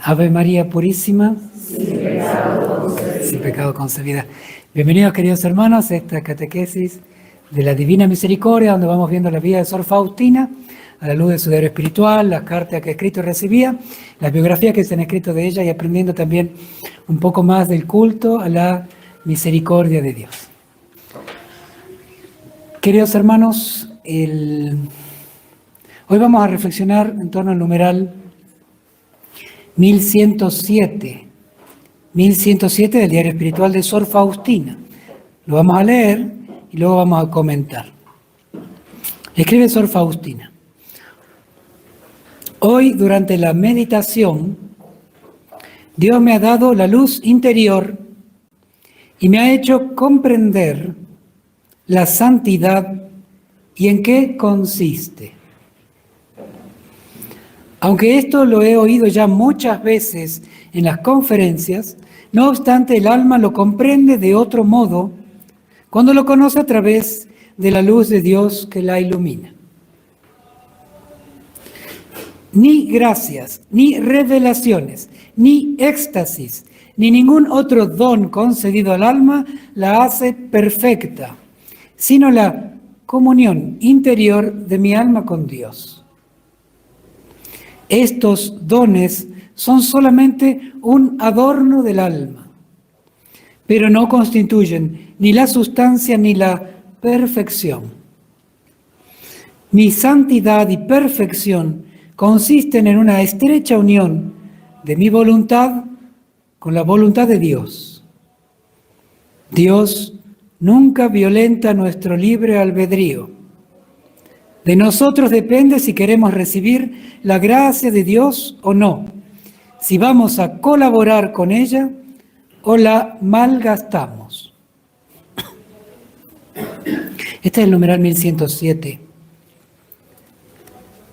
Ave María Purísima, sin pecado concebida. Bienvenidos, queridos hermanos, a esta catequesis de la Divina Misericordia, donde vamos viendo la vida de Sor Faustina, a la luz de su diario espiritual, las cartas que ha escrito y recibía, las biografías que se han escrito de ella y aprendiendo también un poco más del culto a la misericordia de Dios. Queridos hermanos, hoy vamos a reflexionar en torno al numeral 1107 del diario espiritual de Sor Faustina. Lo vamos a leer y luego vamos a comentar. Escribe Sor Faustina: hoy, durante la meditación, Dios me ha dado la luz interior y me ha hecho comprender la santidad y en qué consiste. Aunque esto lo he oído ya muchas veces en las conferencias, no obstante el alma lo comprende de otro modo cuando lo conoce a través de la luz de Dios que la ilumina. Ni gracias, ni revelaciones, ni éxtasis, ni ningún otro don concedido al alma la hace perfecta, sino la comunión interior de mi alma con Dios. Estos dones son solamente un adorno del alma, pero no constituyen ni la sustancia ni la perfección. Mi santidad y perfección consisten en una estrecha unión de mi voluntad con la voluntad de Dios. Dios nunca violenta nuestro libre albedrío. De nosotros depende si queremos recibir la gracia de Dios o no, si vamos a colaborar con ella o la malgastamos. Este es el numeral 1107.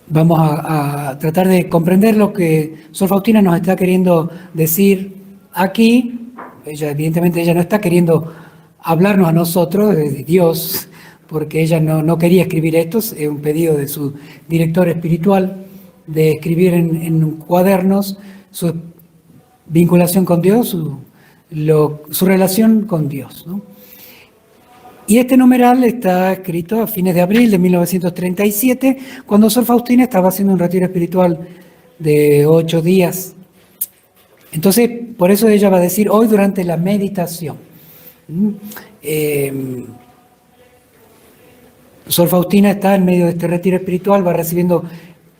Vamos a tratar de comprender lo que Sor Faustina nos está queriendo decir aquí. Evidentemente ella no está queriendo hablarnos a nosotros de Dios, porque ella no quería escribir esto. Es un pedido de su director espiritual de escribir en cuadernos su vinculación con Dios, su relación con Dios, ¿no? Y este numeral está escrito a fines de abril de 1937, cuando Sor Faustina estaba haciendo un retiro espiritual de 8 días. Entonces, por eso ella va a decir hoy durante la meditación. Sor Faustina está en medio de este retiro espiritual, va recibiendo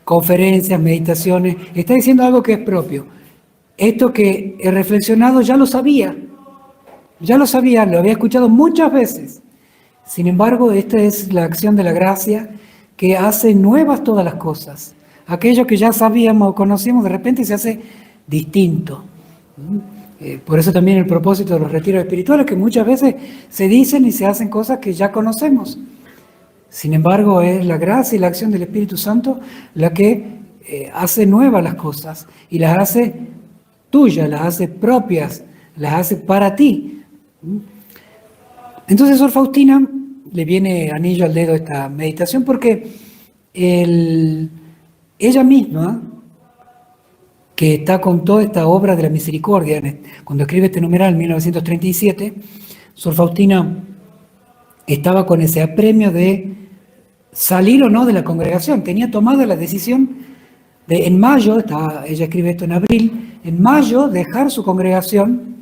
conferencias, meditaciones, está diciendo algo que es propio. Esto que he reflexionado ya lo sabía, lo había escuchado muchas veces. Sin embargo, esta es la acción de la gracia que hace nuevas todas las cosas. Aquello que ya sabíamos o conocíamos, de repente se hace distinto. Por eso también el propósito de los retiros espirituales, que muchas veces se dicen y se hacen cosas que ya conocemos. Sin embargo, es la gracia y la acción del Espíritu Santo la que hace nuevas las cosas y las hace tuyas, las hace propias, las hace para ti. Entonces, Sor Faustina le viene anillo al dedo esta meditación porque ella misma, que está con toda esta obra de la misericordia, cuando escribe este numeral en 1937, Sor Faustina estaba con ese apremio de salir o no de la congregación. Tenía tomada la decisión de, en mayo, ella escribe esto en abril, en mayo dejar su congregación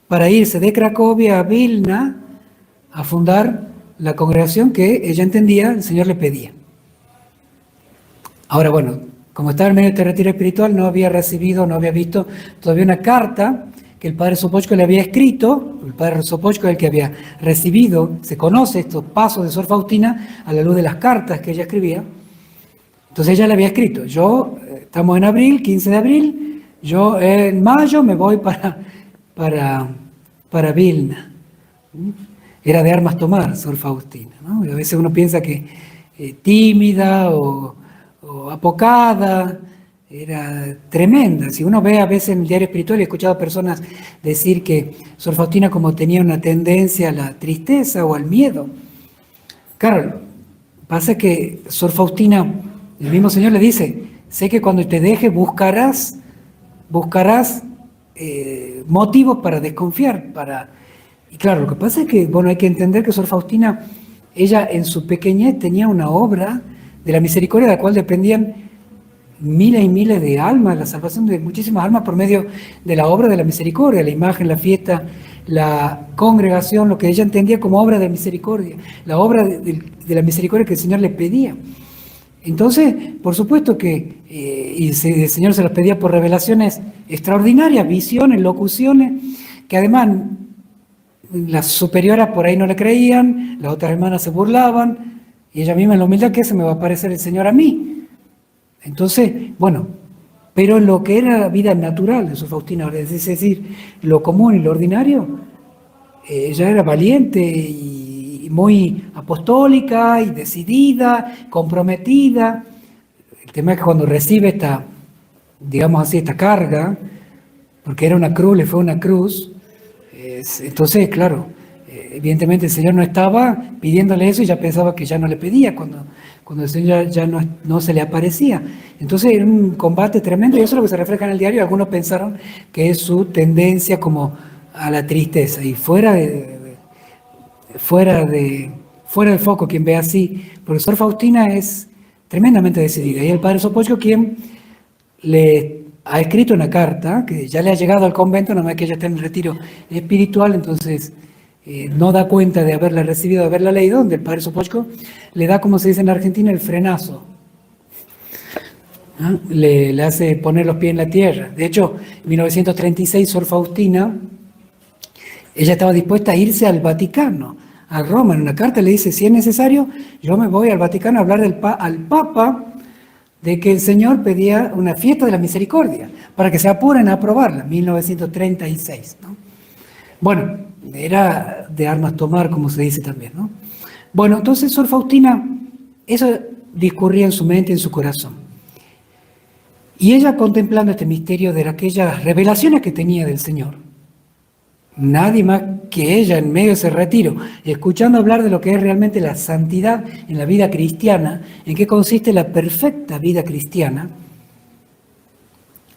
para irse de Cracovia a Vilna a fundar la congregación que ella entendía el Señor le pedía. Ahora, bueno, como estaba en medio de este retiro espiritual, no había visto todavía una carta que el padre Sopochko le había escrito. El padre Sopochko es el que había recibido, se conoce estos pasos de Sor Faustina a la luz de las cartas que ella escribía. Entonces ella le había escrito: estamos en abril, 15 de abril, yo en mayo me voy para Vilna. Era de armas tomar, Sor Faustina, ¿no? Y a veces uno piensa que tímida o apocada, era tremenda. Si uno ve a veces en el diario espiritual, he escuchado a personas decir que Sor Faustina como tenía una tendencia a la tristeza o al miedo. Claro, pasa que Sor Faustina, el mismo Señor le dice: sé que cuando te deje buscarás buscarás motivos para desconfiar. Y claro, lo que pasa es que, bueno, hay que entender que Sor Faustina, ella en su pequeñez tenía una obra de la misericordia de la cual dependían miles y miles de almas, la salvación de muchísimas almas por medio de la obra de la misericordia, la imagen, la fiesta, la congregación, lo que ella entendía como obra de misericordia, la obra de la misericordia que el Señor le pedía. Entonces, por supuesto que el Señor se los pedía por revelaciones extraordinarias, visiones, locuciones, que además las superioras por ahí no le creían, las otras hermanas se burlaban, y ella misma en la humildad, ¿qué se me va a aparecer el Señor a mí? Entonces, bueno, pero lo que era la vida natural de Sor Faustina, es decir, lo común y lo ordinario, ella era valiente y muy apostólica y decidida, comprometida. El tema es que cuando recibe esta, digamos así, esta carga, porque era una cruz, le fue una cruz, entonces, claro, evidentemente el Señor no estaba pidiéndole eso y ya pensaba que ya no le pedía cuando el Señor ya no se le aparecía. Entonces era un combate tremendo y eso es lo que se refleja en el diario. Algunos pensaron que es su tendencia como a la tristeza y fuera del foco quien ve así. Porque Sor Faustina es tremendamente decidida y el padre Sopoćko quien le ha escrito una carta que ya le ha llegado al convento, no más que ella está en retiro espiritual, entonces no da cuenta de haberla recibido, de haberla leído, donde el padre Sopoćko le da, como se dice en Argentina, el frenazo. ¿Ah? Le hace poner los pies en la tierra. De hecho, en 1936, Sor Faustina, ella estaba dispuesta a irse al Vaticano, a Roma. En una carta le dice, si es necesario, yo me voy al Vaticano a hablar al Papa de que el Señor pedía una fiesta de la misericordia, para que se apuren a aprobarla, 1936, ¿no? Bueno, era de armas tomar, como se dice también, ¿no? Bueno, entonces Sor Faustina, eso discurría en su mente, en su corazón. Y ella contemplando este misterio de aquellas revelaciones que tenía del Señor, nadie más que ella en medio de ese retiro, escuchando hablar de lo que es realmente la santidad en la vida cristiana, en qué consiste la perfecta vida cristiana,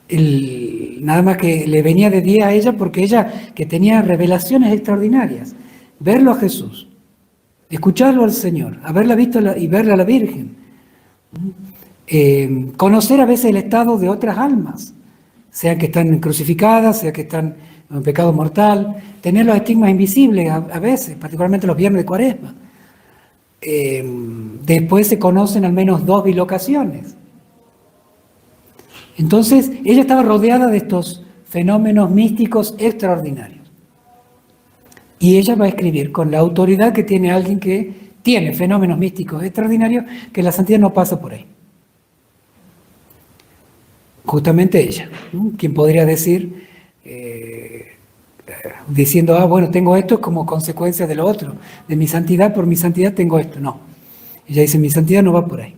nada más que le venía de día a ella porque ella que tenía revelaciones extraordinarias, verlo a Jesús, escucharlo al Señor, haberla visto y verla a la Virgen, conocer a veces el estado de otras almas, sea que están crucificadas, sea que están en pecado mortal, tener los estigmas invisibles a veces, particularmente los viernes de Cuaresma. Después se conocen al menos 2 bilocaciones. Entonces, ella estaba rodeada de estos fenómenos místicos extraordinarios. Y ella va a escribir con la autoridad que tiene alguien que tiene fenómenos místicos extraordinarios, que la santidad no pasa por ahí. Justamente ella, ¿no? Quien podría decir, diciendo, bueno, tengo esto como consecuencia de lo otro, de mi santidad, por mi santidad tengo esto. No, ella dice, mi santidad no va por ahí.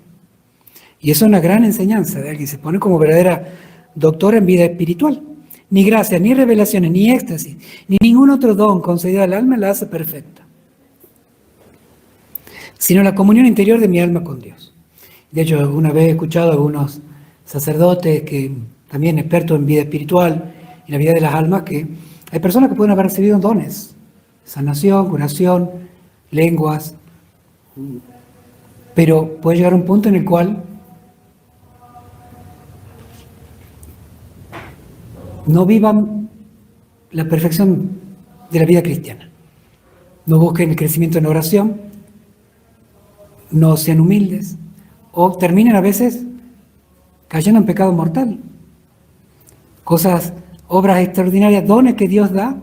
Y eso es una gran enseñanza de alguien que se pone como verdadera doctora en vida espiritual. Ni gracia, ni revelaciones, ni éxtasis, ni ningún otro don concedido al alma la hace perfecta, sino la comunión interior de mi alma con Dios. De hecho, alguna vez he escuchado a algunos sacerdotes que también expertos en vida espiritual y la vida de las almas, que hay personas que pueden haber recibido dones, sanación, curación, lenguas, pero puede llegar a un punto en el cual no vivan la perfección de la vida cristiana, no busquen el crecimiento en oración, no sean humildes, o terminen a veces cayendo en pecado mortal. Obras extraordinarias, dones que Dios da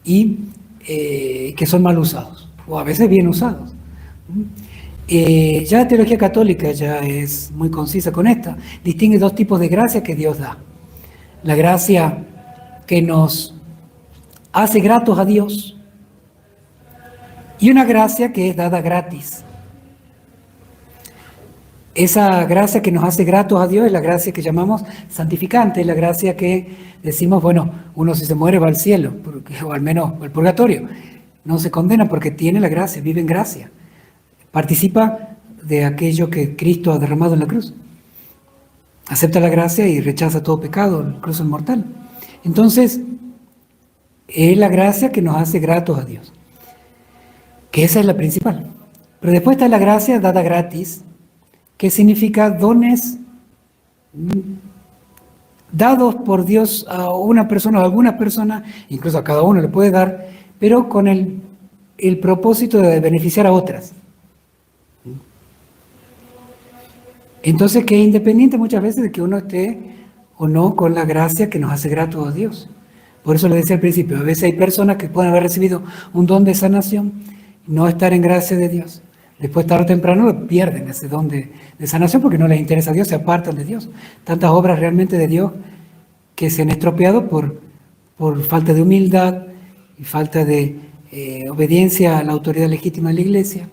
y que son mal usados, o a veces bien usados. Ya la teología católica ya es muy concisa con esto. Distingue 2 tipos de gracia que Dios da. La gracia que nos hace gratos a Dios y una gracia que es dada gratis. Esa gracia que nos hace gratos a Dios es la gracia que llamamos santificante, es la gracia que decimos, bueno, uno si se muere va al cielo, o al menos al purgatorio. No se condena porque tiene la gracia, vive en gracia. Participa de aquello que Cristo ha derramado en la cruz. acepta la gracia y rechaza todo pecado, incluso el mortal. Entonces, es la gracia que nos hace gratos a Dios, que esa es la principal. Pero después está la gracia dada gratis, que significa dones dados por Dios a una persona o a alguna persona, incluso a cada uno le puede dar, pero con el propósito de beneficiar a otras. Entonces, que es independiente muchas veces de que uno esté o no con la gracia que nos hace gratos a Dios. Por eso le decía al principio, a veces hay personas que pueden haber recibido un don de sanación, no estar en gracia de Dios. Después, tarde o temprano, pierden ese don de sanación porque no les interesa a Dios, se apartan de Dios. Tantas obras realmente de Dios que se han estropeado por falta de humildad y falta de obediencia a la autoridad legítima de la Iglesia.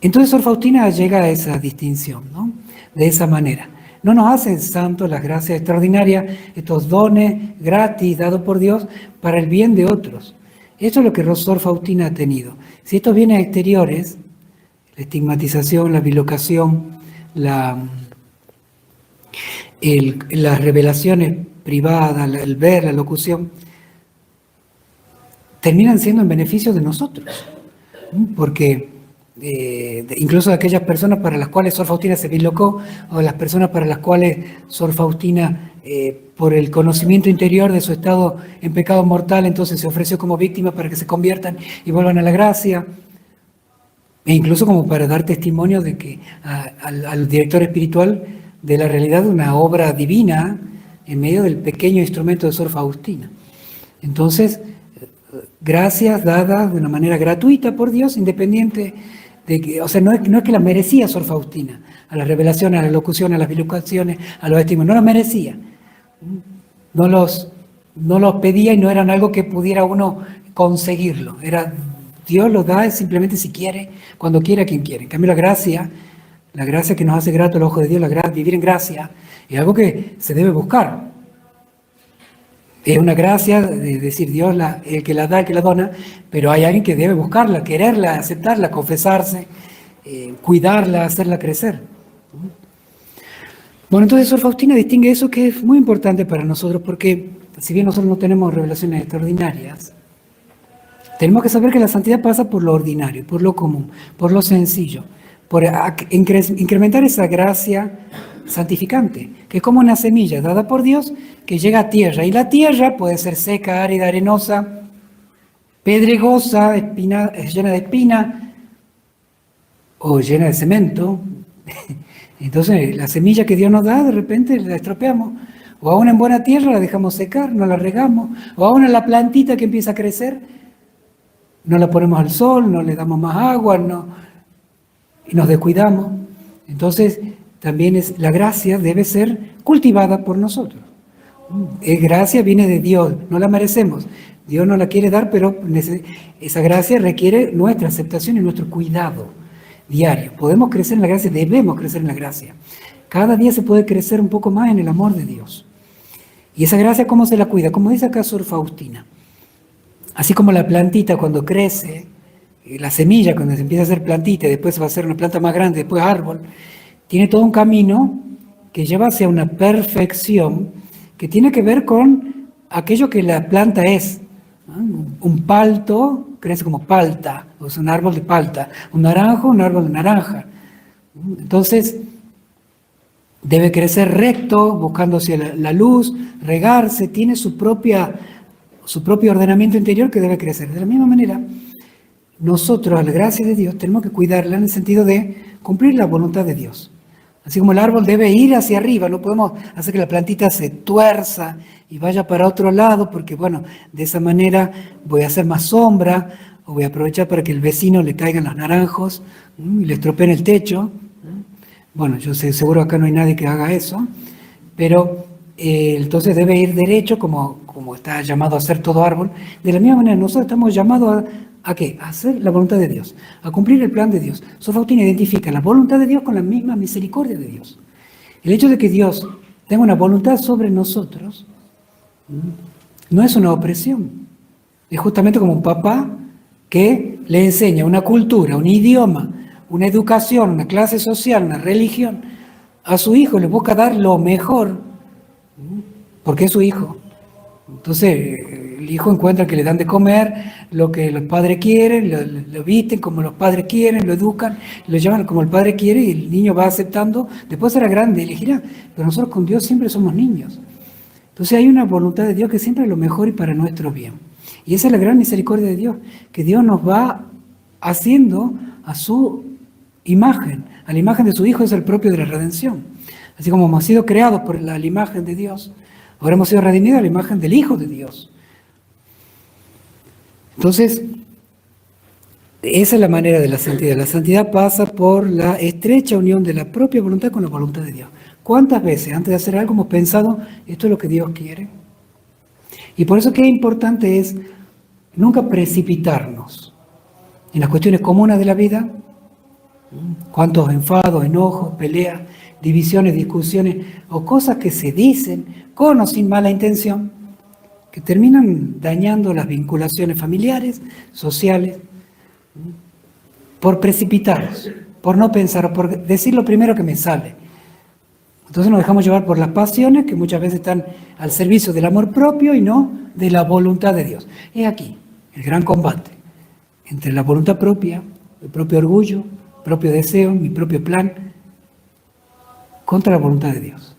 Entonces, Sor Faustina llega a esa distinción, ¿no? De esa manera. No nos hacen santos las gracias extraordinarias, estos dones gratis dados por Dios para el bien de otros. Esto es lo que Sor Faustina ha tenido. Si estos bienes exteriores, la estigmatización, la bilocación, las revelaciones privadas, el ver, la locución, terminan siendo en beneficio de nosotros. Porque incluso de aquellas personas para las cuales Sor Faustina se bilocó, o las personas para las cuales Sor Faustina, por el conocimiento interior de su estado en pecado mortal, entonces se ofreció como víctima para que se conviertan y vuelvan a la gracia, e incluso como para dar testimonio de que al director espiritual de la realidad de una obra divina en medio del pequeño instrumento de Sor Faustina. Entonces, gracias dadas de una manera gratuita por Dios, independiente de que, o sea, no es que la merecía Sor Faustina, a las revelaciones, a la locución, a las bilocaciones, a los testimonios, no las merecía. No los pedía y no eran algo que pudiera uno conseguirlo. Dios los da simplemente si quiere, cuando quiere, a quien quiere. En cambio, la gracia que nos hace grato al ojo de Dios, vivir en gracia, es algo que se debe buscar. Es una gracia de decir Dios, el que la da, el que la dona, pero hay alguien que debe buscarla, quererla, aceptarla, confesarse, cuidarla, hacerla crecer. Bueno, entonces Sor Faustina distingue eso, que es muy importante para nosotros, porque si bien nosotros no tenemos revelaciones extraordinarias, tenemos que saber que la santidad pasa por lo ordinario, por lo común, por lo sencillo, por incrementar esa gracia santificante, que es como una semilla dada por Dios que llega a tierra, y la tierra puede ser seca, árida, arenosa, pedregosa, llena de espina o llena de cemento. Entonces la semilla que Dios nos da, de repente la estropeamos, o aún en buena tierra la dejamos secar, no la regamos, o aún en la plantita que empieza a crecer, no la ponemos al sol, no le damos más agua, y nos descuidamos. Entonces, también la gracia debe ser cultivada por nosotros. Gracia viene de Dios, no la merecemos. Dios nos la quiere dar, pero esa gracia requiere nuestra aceptación y nuestro cuidado diario. Podemos crecer en la gracia, debemos crecer en la gracia. Cada día se puede crecer un poco más en el amor de Dios. Y esa gracia, ¿cómo se la cuida? Como dice acá Sor Faustina. Así como la plantita cuando crece, la semilla cuando se empieza a hacer plantita, después va a ser una planta más grande, después árbol, tiene todo un camino que lleva hacia una perfección que tiene que ver con aquello que la planta es. Un palto crece como palta, o es un árbol de palta. Un naranjo, un árbol de naranja. Entonces, debe crecer recto, buscando hacia la luz, regarse, tiene su propio ordenamiento interior que debe crecer. De la misma manera, nosotros, a la gracia de Dios, tenemos que cuidarla en el sentido de cumplir la voluntad de Dios. Así como el árbol debe ir hacia arriba, no podemos hacer que la plantita se tuerza y vaya para otro lado, porque bueno, de esa manera voy a hacer más sombra, o voy a aprovechar para que el vecino le caigan los naranjos y le estropeen el techo. Bueno, yo sé, seguro acá no hay nadie que haga eso, pero entonces debe ir derecho como está llamado a hacer todo árbol. De la misma manera, nosotros estamos llamados ¿a qué? A hacer la voluntad de Dios, a cumplir el plan de Dios. Sor Faustina identifica la voluntad de Dios con la misma misericordia de Dios. El hecho de que Dios tenga una voluntad sobre nosotros no es una opresión. Es justamente como un papá que le enseña una cultura, un idioma, una educación, una clase social, una religión a su hijo, le busca dar lo mejor, porque es su hijo. Entonces, el hijo encuentra que le dan de comer lo que los padres quieren, lo visten como los padres quieren, lo educan, lo llevan como el padre quiere y el niño va aceptando. Después será grande, elegirá. Pero nosotros con Dios siempre somos niños. Entonces hay una voluntad de Dios que siempre es lo mejor y para nuestro bien. Y esa es la gran misericordia de Dios, que Dios nos va haciendo a su imagen, a la imagen de su Hijo, es el propio de la redención. Así como hemos sido creados por la imagen de Dios, ahora hemos sido redimidos a la imagen del Hijo de Dios. Entonces, esa es la manera de la santidad. La santidad pasa por la estrecha unión de la propia voluntad con la voluntad de Dios. ¿Cuántas veces antes de hacer algo hemos pensado, esto es lo que Dios quiere? Y por eso que importante es nunca precipitarnos en las cuestiones comunes de la vida. Cuántos enfados, enojos, peleas, divisiones, discusiones o cosas que se dicen con o sin mala intención, que terminan dañando las vinculaciones familiares, sociales, por precipitarnos, por no pensar, por decir lo primero que me sale. Entonces nos dejamos llevar por las pasiones que muchas veces están al servicio del amor propio y no de la voluntad de Dios. Es aquí el gran combate entre la voluntad propia, el propio orgullo, el propio deseo, mi propio plan, contra la voluntad de Dios.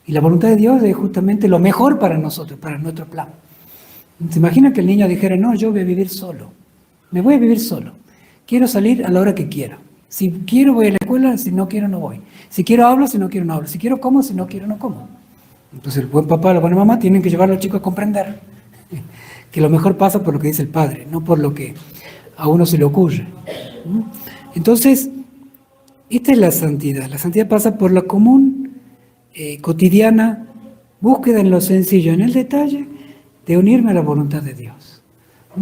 Y la voluntad de Dios es justamente lo mejor para nosotros, para nuestro plan. ¿Se imagina que el niño dijera, no, yo voy a vivir solo, me voy a vivir solo, quiero salir a la hora que quiera? Si quiero voy a la escuela, si no quiero no voy. Si quiero hablo, si no quiero no hablo. Si quiero como, si no quiero no como. Entonces el buen papá, la buena mamá tienen que llevar a los chicos a comprender que lo mejor pasa por lo que dice el padre, no por lo que a uno se le ocurre. Entonces, esta es la santidad. La santidad pasa por la común, cotidiana, búsqueda en lo sencillo, en el detalle, de unirme a la voluntad de Dios.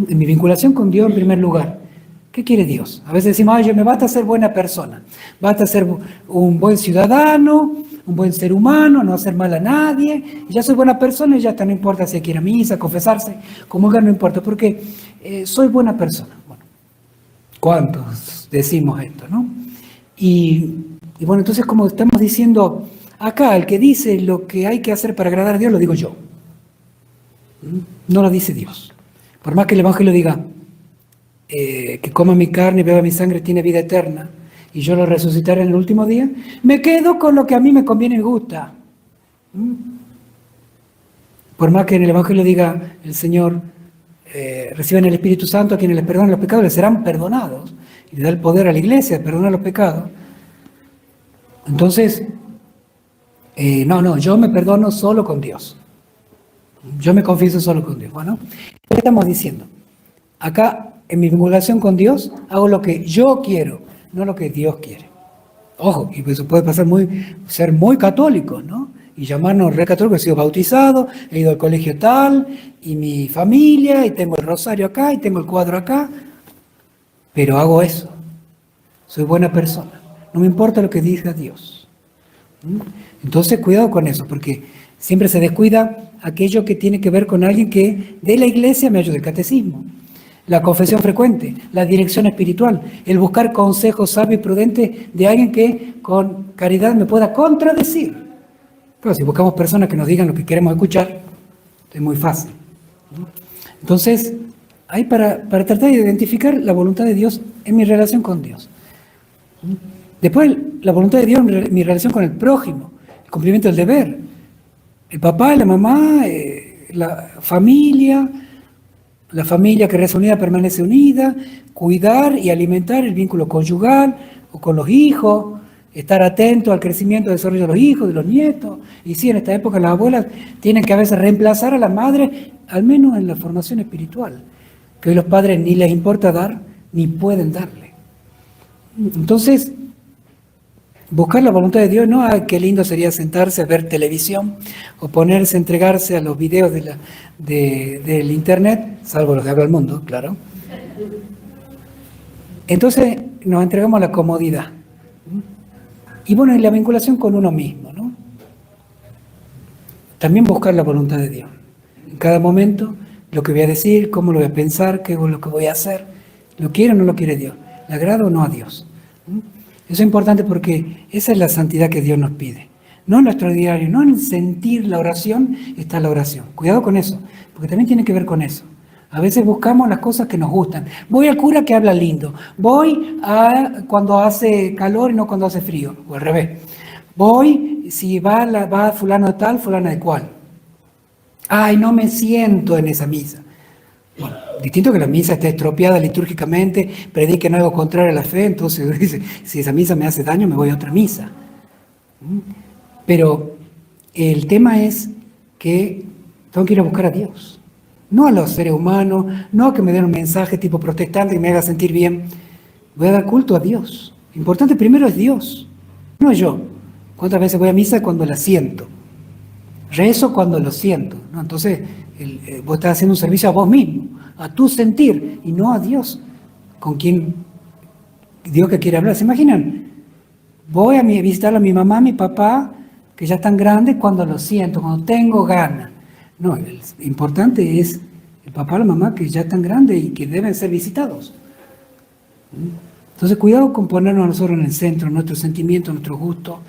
En mi vinculación con Dios en primer lugar. ¿Qué quiere Dios? A veces decimos, me basta ser buena persona, basta ser un buen ciudadano, un buen ser humano, no hacer mal a nadie, y ya soy buena persona y ya está, no importa si hay que ir a misa, confesarse, comulgar, no importa, porque soy buena persona. Bueno, ¿cuántos decimos esto, no? Y bueno, entonces como estamos diciendo, acá el que dice lo que hay que hacer para agradar a Dios, lo digo yo. No lo dice Dios. Por más que el Evangelio diga, que coma mi carne y beba mi sangre tiene vida eterna y yo lo resucitaré en el último día, me quedo con lo que a mí me conviene y me gusta. Por más que en el Evangelio diga el Señor, reciben el Espíritu Santo a quienes les perdonan los pecados, les serán perdonados, y le da el poder a la iglesia de perdonar los pecados. Entonces, yo me perdono solo con Dios. Yo me confieso solo con Dios. Bueno, ¿qué estamos diciendo? Acá, en mi vinculación con Dios, hago lo que yo quiero, no lo que Dios quiere. Ojo, y eso puede pasar ser muy católico, ¿no? Y llamarnos re católico, he sido bautizado, he ido al colegio tal, y mi familia, y tengo el rosario acá, y tengo el cuadro acá, pero hago eso. Soy buena persona. No me importa lo que diga Dios. Entonces, cuidado con eso, porque siempre se descuida aquello que tiene que ver con alguien que de la iglesia me ayude, el catecismo, la confesión frecuente, la dirección espiritual, el buscar consejos sabios y prudentes de alguien que con caridad me pueda contradecir. Pero si buscamos personas que nos digan lo que queremos escuchar, es muy fácil. Entonces, hay para tratar de identificar la voluntad de Dios en mi relación con Dios. Después, la voluntad de Dios en mi relación con el prójimo, el cumplimiento del deber. El papá, la mamá, la familia que reza unida permanece unida, cuidar y alimentar el vínculo conyugal o con los hijos, estar atento al crecimiento y desarrollo de los hijos, de los nietos. Y sí, en esta época las abuelas tienen que a veces reemplazar a las madres, al menos en la formación espiritual, que hoy los padres ni les importa dar, ni pueden darle. Entonces, buscar la voluntad de Dios, no, qué lindo sería sentarse a ver televisión o ponerse a entregarse a los videos del internet, salvo los de Habla al Mundo, claro. Entonces nos entregamos a la comodidad. Y bueno, y la vinculación con uno mismo, ¿no? También buscar la voluntad de Dios. En cada momento, lo que voy a decir, cómo lo voy a pensar, qué es lo que voy a hacer. ¿Lo quiere o no lo quiere Dios? ¿Le agrada o no a Dios? Eso es importante porque esa es la santidad que Dios nos pide. No en nuestro diario, no en sentir la oración, está la oración. Cuidado con eso, porque también tiene que ver con eso. A veces buscamos las cosas que nos gustan. Voy al cura que habla lindo. Voy a cuando hace calor y no cuando hace frío. O al revés. Voy si va fulano de tal, fulano de cual. Ay, no me siento en esa misa. Bueno, distinto que la misa esté estropeada litúrgicamente, prediquen algo contrario a la fe, entonces dice, si esa misa me hace daño, me voy a otra misa. Pero el tema es que tengo que ir a buscar a Dios, no a los seres humanos, no a que me den un mensaje tipo protestante que me haga sentir bien. Voy a dar culto a Dios. Lo importante primero es Dios, no yo. ¿Cuántas veces voy a misa? Cuando la siento. Rezo cuando lo siento, ¿no? Entonces, vos estás haciendo un servicio a vos mismo, a tu sentir, y no a Dios, con quien Dios que quiere hablar. ¿Se imaginan? Voy a visitar a mi mamá, a mi papá, que ya están grandes, cuando lo siento, cuando tengo ganas. No, lo importante es el papá o la mamá que ya están grandes y que deben ser visitados. Entonces, cuidado con ponernos a nosotros en el centro, nuestros sentimientos, nuestros gustos,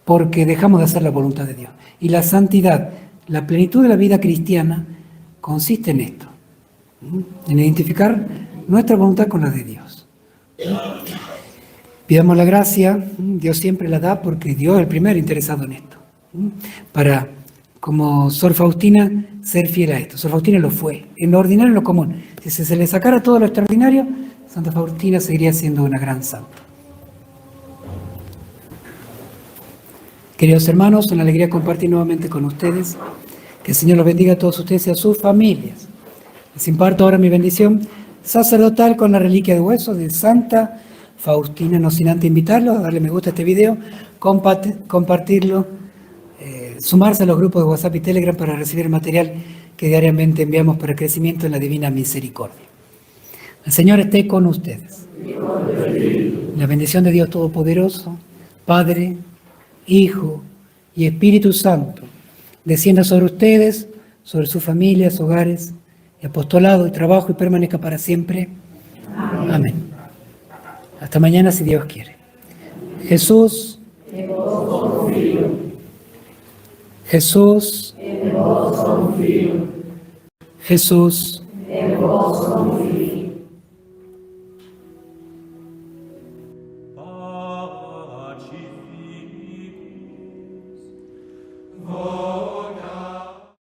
porque dejamos de hacer la voluntad de Dios. Y la santidad, la plenitud de la vida cristiana, consiste en esto, en identificar nuestra voluntad con la de Dios. Pidamos la gracia, Dios siempre la da porque Dios es el primero interesado en esto. Para, como Sor Faustina, ser fiel a esto. Sor Faustina lo fue, en lo ordinario y en lo común. Si se le sacara todo lo extraordinario, Santa Faustina seguiría siendo una gran santa. Queridos hermanos, una alegría compartir nuevamente con ustedes. Que el Señor los bendiga a todos ustedes y a sus familias. Les imparto ahora mi bendición sacerdotal con la reliquia de hueso de Santa Faustina, no sin antes invitarlos a darle me gusta a este video, compartirlo, sumarse a los grupos de WhatsApp y Telegram para recibir el material que diariamente enviamos para el crecimiento en la divina misericordia. El Señor esté con ustedes. La bendición de Dios Todopoderoso, Padre, Hijo y Espíritu Santo, descienda sobre ustedes, sobre sus familias, hogares, y apostolado y trabajo y permanezca para siempre. Amén. Amén. Hasta mañana si Dios quiere. Jesús, Jesús, Jesús,